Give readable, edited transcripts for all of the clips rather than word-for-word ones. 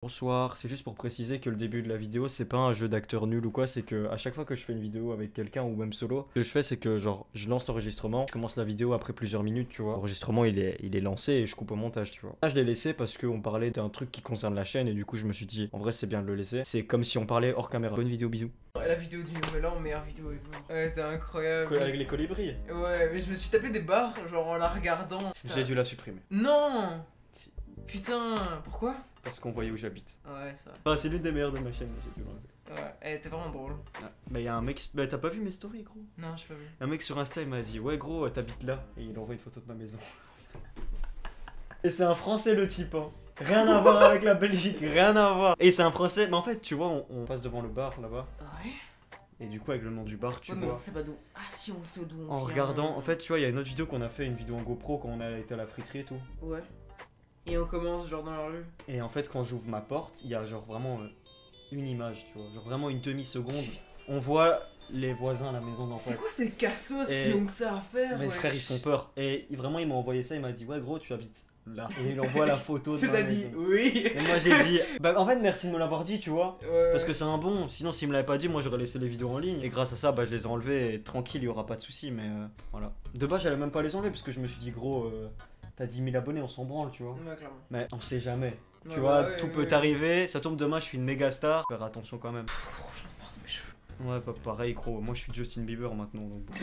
Bonsoir, c'est juste pour préciser que le début de la vidéo c'est pas un jeu d'acteur nul ou quoi, c'est que à chaque fois que je fais une vidéo avec quelqu'un ou même solo, ce que je fais c'est que genre je lance l'enregistrement, je commence la vidéo après plusieurs minutes, tu vois. L'enregistrement il est lancé et je coupe au montage, tu vois. Là je l'ai laissé parce qu'on parlait d'un truc qui concerne la chaîne et du coup je me suis dit en vrai c'est bien de le laisser. C'est comme si on parlait hors caméra. Bonne vidéo, bisous. La vidéo du nouvel an, meilleure vidéo ever. Ouais, t'es incroyable. Avec les colibris. Ouais, mais je me suis tapé des barres, genre en la regardant. J'ai dû la supprimer. Non. Si. Putain, pourquoi? Parce qu'on voyait où j'habite. Ouais, ça va. Ah, c'est l'une des meilleures de ma chaîne, j'ai dû l'enlever. Ouais, elle était vraiment drôle. Ah, bah y'a un mec, bah t'as pas vu mes stories gros? Non, j'ai pas vu. Un mec sur Insta il m'a dit ouais gros t'habites là et il envoie une photo de ma maison. Et c'est un français le type hein. Rien à voir avec la Belgique, rien à voir. Et c'est un français, mais en fait tu vois on passe devant le bar là-bas. Ouais. Et du coup avec le nom du bar tu Ouais, mais vois. on sait pas d'où. Ah si, on sait d'où on En vient. regardant, en fait tu vois il y a une autre vidéo qu'on a fait, une vidéo en GoPro quand on a été à la friterie et tout. Ouais. Et on commence genre dans la rue. Et en fait quand j'ouvre ma porte, il y a genre vraiment une image tu vois, genre vraiment une demi-seconde. On voit les voisins à la maison d'en face. C'est quoi ces cassos Et qui ont que ça à faire? Mes wesh. frères ils font peur. Et vraiment il m'a envoyé ça, il m'a dit ouais gros tu habites là. Et il envoie la photo de ma C'est-à-dire, maison. oui. Et moi j'ai dit bah en fait merci de me l'avoir dit tu vois. Ouais. Parce que c'est un bon, sinon s'il me l'avait pas dit moi j'aurais laissé les vidéos en ligne. Et grâce à ça bah je les ai enlevées et tranquille il y aura pas de soucis mais voilà. De base j'allais même pas les enlever parce que je me suis dit gros t'as 10 000 abonnés on s'en branle tu vois. Ouais, clairement. Mais on sait jamais. Ouais, Tu vois ouais, tout ouais, peut ouais. arriver, ça tombe demain je suis une méga star. Faire attention quand même. Gros, j'en ai marre de mes cheveux. Ouais bah pareil gros, moi je suis Justin Bieber maintenant donc bon.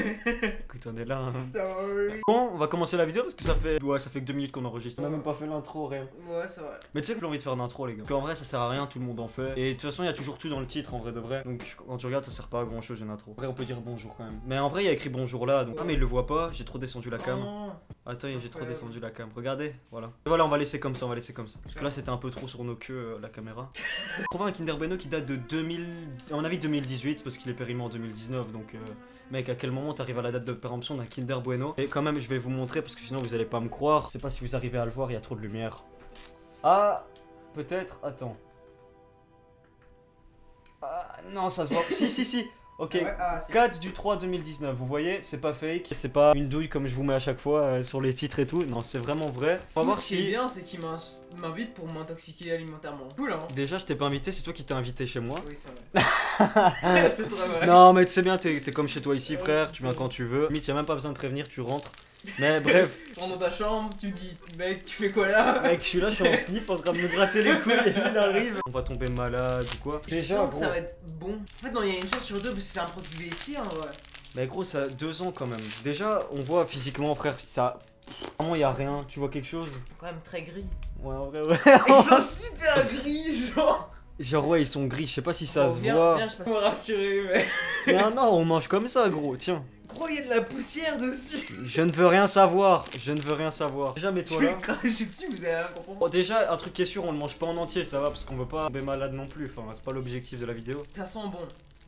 Écoute on est là hein. Sorry. Bon, on va commencer la vidéo parce que ça fait que 2 minutes qu'on enregistre. On a même pas fait l'intro, rien. Ouais, c'est vrai. Mais tu sais que j'ai envie de faire d'intro, les gars. Parce qu'en vrai, ça sert à rien, tout le monde en fait. Et de toute façon, il y a toujours tout dans le titre, en vrai de vrai. Donc quand tu regardes, ça sert pas à grand chose une intro. Après, on peut dire bonjour quand même. Mais en vrai, il y a écrit bonjour là. Donc... Ah, mais il le voit pas, j'ai trop descendu la cam. Oh. Attends, j'ai trop Incroyable. descendu la cam. Regardez, voilà. Et voilà, on va laisser comme ça, on va laisser comme ça. Parce que là, c'était un peu trop sur nos queues, la caméra. On trouve un Kinder Bueno qui date de 2000. À mon avis, 2018, parce qu'il est périmé en 2019. Donc, mec, à quel moment t'arrives à la date de péremption d'un Kinder Bueno? Et quand même, je vais vous montrer parce que sinon, vous allez pas me croire. Je sais pas si vous arrivez à le voir, il y a trop de lumière. Ah, peut-être. Attends. Ah, non, ça se voit. Si. Ok. Ouais, ah, si. 4 du 3 2019, vous voyez, c'est pas fake, c'est pas une douille comme je vous mets à chaque fois sur les titres et tout, non c'est vraiment vrai. On va voir Ce qui est si... bien, c'est qu'il m'invite pour m'intoxiquer alimentairement. Cool, hein? Déjà je t'ai pas invité, c'est toi qui t'es invité chez moi. Oui, c'est vrai. C'est très vrai. Non mais tu sais bien, t'es comme chez toi ici frère, tu viens quand tu veux. Limite y'a même pas besoin de prévenir, tu rentres. Mais bref. Tu rentres dans ta chambre, tu dis, mec, tu fais quoi là? Mec, je suis là, je suis en slip en train de me gratter les couilles et il arrive. On va tomber malade ou quoi. Je sens que ça va être bon. En fait, non, il y a une chance sur deux parce que c'est un produit laitier en vrai. Mais gros, ça a 2 ans quand même. Déjà, on voit physiquement frère, ça... Vraiment y a rien, tu vois quelque chose? C'est quand même très gris. Ouais, en vrai, ouais. Ils sont super gris, genre. Genre ouais, ils sont gris, je sais pas si ça Bon, se viens, voit. viens, je peux pas me rassurer, mais. Mais non, on mange comme ça, gros, tiens. Gros, il y a de la poussière dessus. Je ne veux rien savoir, je ne veux rien savoir. Déjà, Je mets-toi vais là. le cracher dessus, vous allez rien comprendre. Bon, déjà, un truc qui est sûr, on le mange pas en entier, ça va, parce qu'on veut pas tomber malade non plus. Enfin, c'est pas l'objectif de la vidéo. Ça sent bon.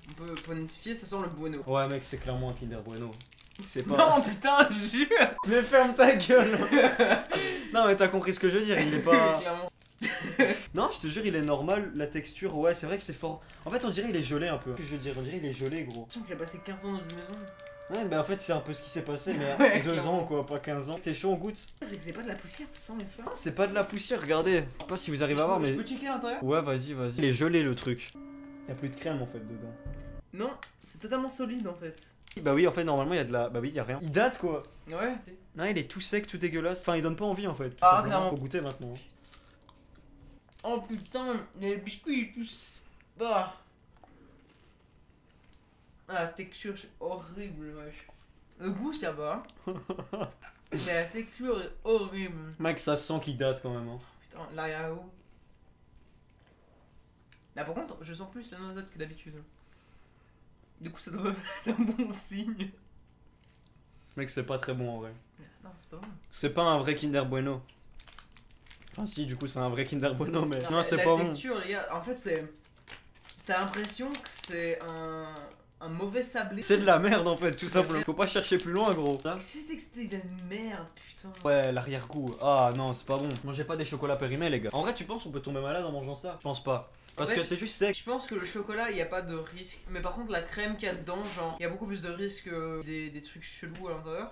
On peut pontifier, ça sent le bueno. Ouais, mec, c'est clairement un Kinder Bueno. C'est pas. Non, putain, jure. Mais ferme ta gueule. Non, mais t'as compris ce que je veux dire, il est pas. Clairement. Non, je te jure, il est normal, la texture, ouais, c'est vrai que c'est fort. En fait, on dirait il est gelé un peu. Qu'est-ce que je veux dire, on dirait il est gelé, gros. J'ai l'impression qu'il a passé 15 ans dans une maison. Ouais, mais en fait, c'est un peu ce qui s'est passé, mais Ouais, 2 clairement. ans, quoi, pas 15 ans. T'es chaud, on goûte? C'est que c'est pas de la poussière, ça sent les fleurs. Ah, c'est pas de la poussière, regardez. Je sais pas si vous arrivez à voir, mais. Je peux checker à l'intérieur? Ouais, vas-y. Il est gelé le truc. Y'a plus de crème en fait dedans. Non, c'est totalement solide en fait. Bah oui, en fait, normalement, il y a de la. Bah oui, y a rien. Il date quoi. Ouais. Non, il est tout sec, tout dégueulasse. Enfin, il donne pas envie en fait. Tout Ah, simplement. clairement. Faut goûter maintenant. Oh putain, les biscuits tous. Bah. Ah, la texture c'est horrible, wesh. Le goût ça va. Mais la texture est horrible. Mec, ça sent qu'il date quand même. Hein. Putain, l'arrière-goût. Là par contre, je sens plus la noisette que d'habitude. Du coup, ça doit être un bon signe. Mec, c'est pas très bon en vrai. Non, c'est pas bon. C'est pas un vrai Kinder Bueno. Enfin, si, du coup, c'est un vrai Kinder Bueno, mais. Non, c'est la pas bon. texture, les gars, en fait, c'est. T'as l'impression que c'est un mauvais sablé. C'est de la merde en fait, tout simplement. Faut pas chercher plus loin, gros. C'était que c'était de la merde, putain. Ouais, l'arrière-goût. Ah non, c'est pas bon. Mangez pas des chocolats périmés, les gars. En vrai, tu penses on peut tomber malade en mangeant ça? Je pense pas. Parce En fait, que c'est juste sec. Je pense que le chocolat, il n'y a pas de risque. Mais par contre, la crème qu'il y a dedans, genre, il y a beaucoup plus de risques que des trucs chelous à l'intérieur.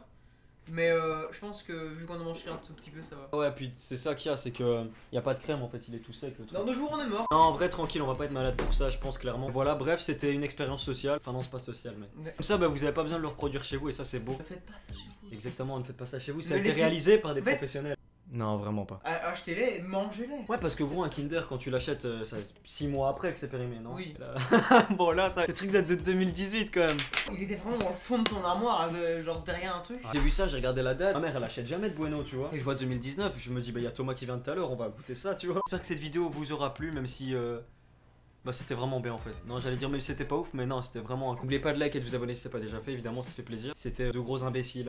Mais je pense que vu qu'on en mange qu'un tout petit peu, ça va. Ouais, puis c'est ça qu'il y a, c'est que y a pas de crème en fait, il est tout sec le truc. Dans 2 jours, on est mort. Non, en vrai, tranquille, on va pas être malade pour ça, je pense clairement. Voilà, bref, c'était une expérience sociale. Enfin, non, c'est pas social, mais. Ouais. Comme ça, bah, vous avez pas besoin de le reproduire chez vous et ça, c'est beau. Ne faites pas ça chez vous. Exactement, ne faites pas ça chez vous, ça a Mais été laissez- réalisé par des En fait- professionnels. Non, vraiment pas. Achetez-les et mangez-les. Ouais, parce que gros, un Kinder, quand tu l'achètes, ça 6 mois après que c'est périmé, non? Oui. Bon, là, ça... le truc date de 2018 quand même. Il était vraiment dans le fond de ton armoire, genre derrière un truc. J'ai vu ça, j'ai regardé la date. Ma mère, elle achète jamais de Bueno, tu vois. Et je vois 2019, je me dis, bah, y a Thomas qui vient tout à l'heure, on va goûter ça, tu vois. J'espère que cette vidéo vous aura plu, même si. Bah, c'était vraiment bien en fait. Non, j'allais dire même si c'était pas ouf, mais non, c'était vraiment. N'oubliez pas de like et de vous abonner si c'est pas déjà fait, évidemment, ça fait plaisir. C'était de gros imbéciles.